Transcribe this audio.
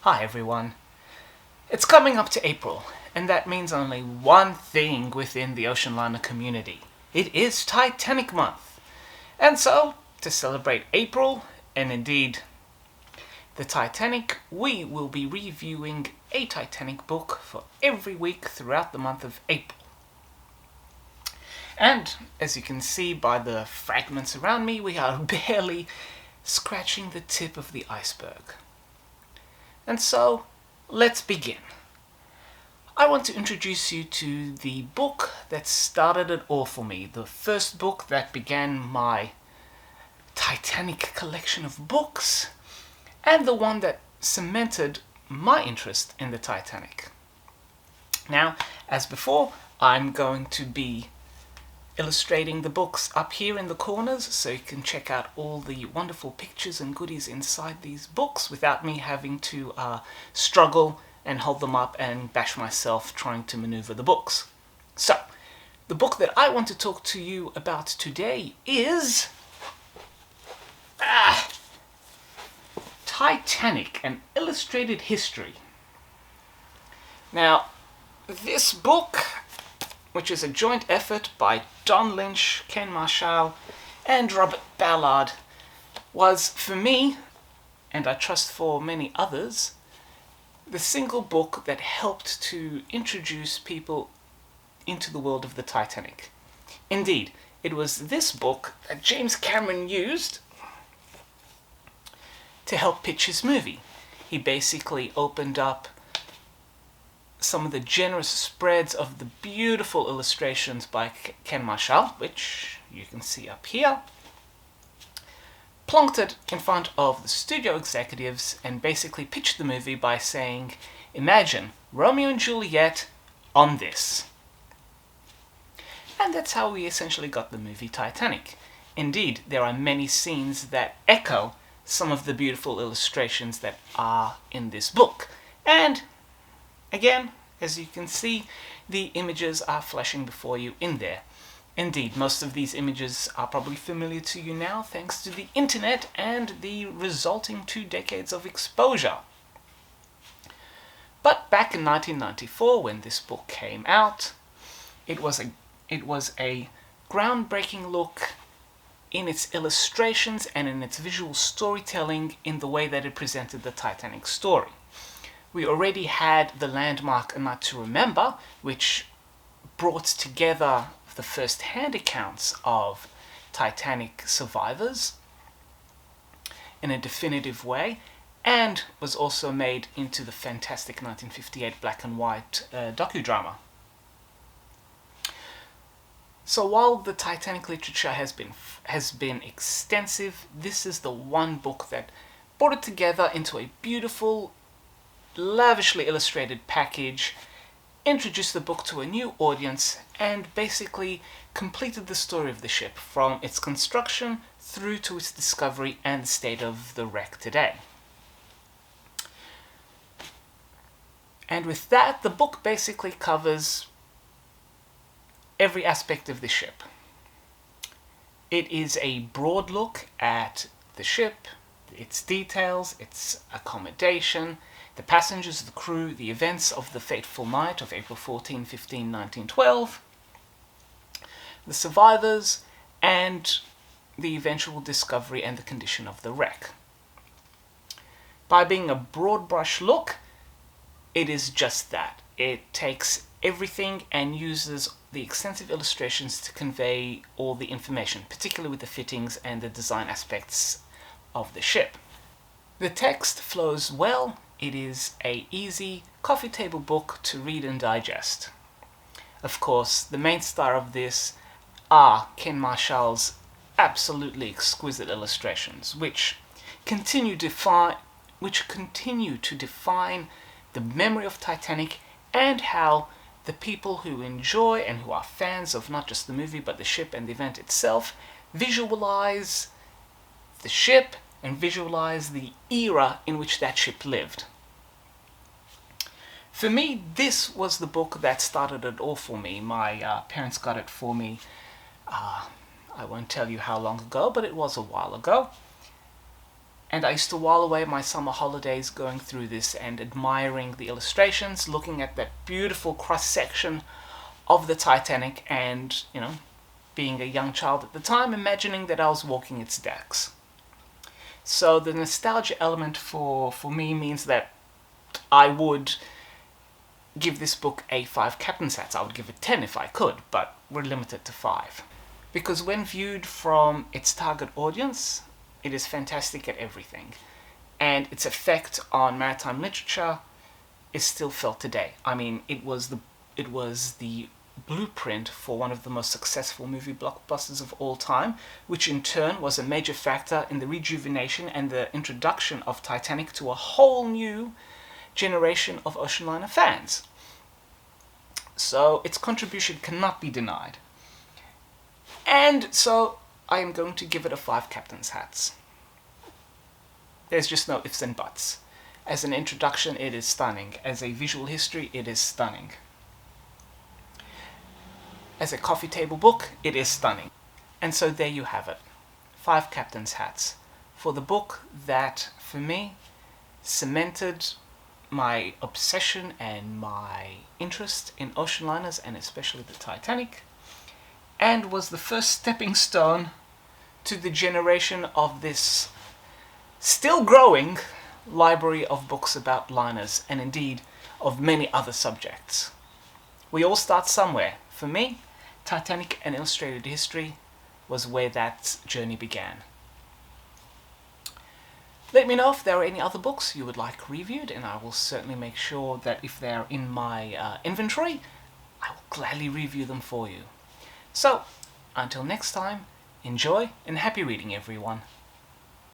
Hi everyone. It's coming up to April, and that means only one thing within the ocean liner community. It is Titanic month. And so, to celebrate April, and indeed the Titanic, we will be reviewing a Titanic book for every week throughout the month of April. And, as you can see by the fragments around me, we are barely scratching the tip of the iceberg. And so, let's begin. I want to introduce you to the book that started it all for me, the first book that began my Titanic collection of books, and the one that cemented my interest in the Titanic. Now, as before, I'm going to be illustrating the books up here in the corners so you can check out all the wonderful pictures and goodies inside these books without me having to struggle and hold them up and bash myself trying to maneuver the books. So, the book that I want to talk to you about today is Titanic, an Illustrated History. Now, this book, which is a joint effort by Don Lynch, Ken Marshall, and Robert Ballard, was, for me, and I trust for many others, the single book that helped to introduce people into the world of the Titanic. Indeed, it was this book that James Cameron used to help pitch his movie. He basically opened up some of the generous spreads of the beautiful illustrations by Ken Marshall, which you can see up here, plonked it in front of the studio executives and basically pitched the movie by saying, imagine Romeo and Juliet on this. And that's how we essentially got the movie Titanic. Indeed, there are many scenes that echo some of the beautiful illustrations that are in this book. And again, as you can see, the images are flashing before you in there. Indeed, most of these images are probably familiar to you now thanks to the internet and the resulting 2 decades of exposure. But back in 1994, when this book came out, it was a groundbreaking look in its illustrations and in its visual storytelling in the way that it presented the Titanic story. We already had the landmark A Night to Remember, which brought together the first-hand accounts of Titanic survivors in a definitive way, and was also made into the fantastic 1958 black and white docudrama. So while the Titanic literature has been extensive, this is the one book that brought it together into a beautiful, lavishly illustrated package, introduced the book to a new audience, and basically completed the story of the ship from its construction through to its discovery and the state of the wreck today. And with that, the book basically covers every aspect of the ship. It is a broad look at the ship, its details, its accommodation, the passengers, the crew, the events of the fateful night of April 14, 15, 1912, the survivors, and the eventual discovery and the condition of the wreck. By being a broad brush look, it is just that. It takes everything and uses the extensive illustrations to convey all the information, particularly with the fittings and the design aspects of the ship. The text flows well. It is an easy coffee table book to read and digest. Of course, the main star of this are Ken Marshall's absolutely exquisite illustrations, which continue to define the memory of Titanic and how the people who enjoy and who are fans of not just the movie but the ship and the event itself visualize the ship and visualize the era in which that ship lived. For me, this was the book that started it all for me. My parents got it for me, I won't tell you how long ago, but it was a while ago. And I used to while away my summer holidays going through this and admiring the illustrations, looking at that beautiful cross-section of the Titanic and, being a young child at the time, imagining that I was walking its decks. So the nostalgia element for me means that I would give this book a 5 captain's hats. I would give it 10 if I could, but we're limited to 5. Because when viewed from its target audience, it is fantastic at everything. And its effect on maritime literature is still felt today. I mean, it was the blueprint for one of the most successful movie blockbusters of all time, which in turn was a major factor in the rejuvenation and the introduction of Titanic to a whole new generation of ocean liner fans. So its contribution cannot be denied. And so I am going to give it a 5 captain's hats. There's just no ifs and buts. As an introduction, it is stunning. As a visual history, it is stunning. As a coffee table book, it is stunning. And so there you have it. 5 captain's hats for the book that, for me, cemented my obsession and my interest in ocean liners, and especially the Titanic, and was the first stepping stone to the generation of this still growing library of books about liners, and indeed of many other subjects. We all start somewhere. For me, Titanic and Illustrated History was where that journey began. Let me know if there are any other books you would like reviewed, and I will certainly make sure that if they are in my inventory, I will gladly review them for you. So, until next time, enjoy and happy reading, everyone.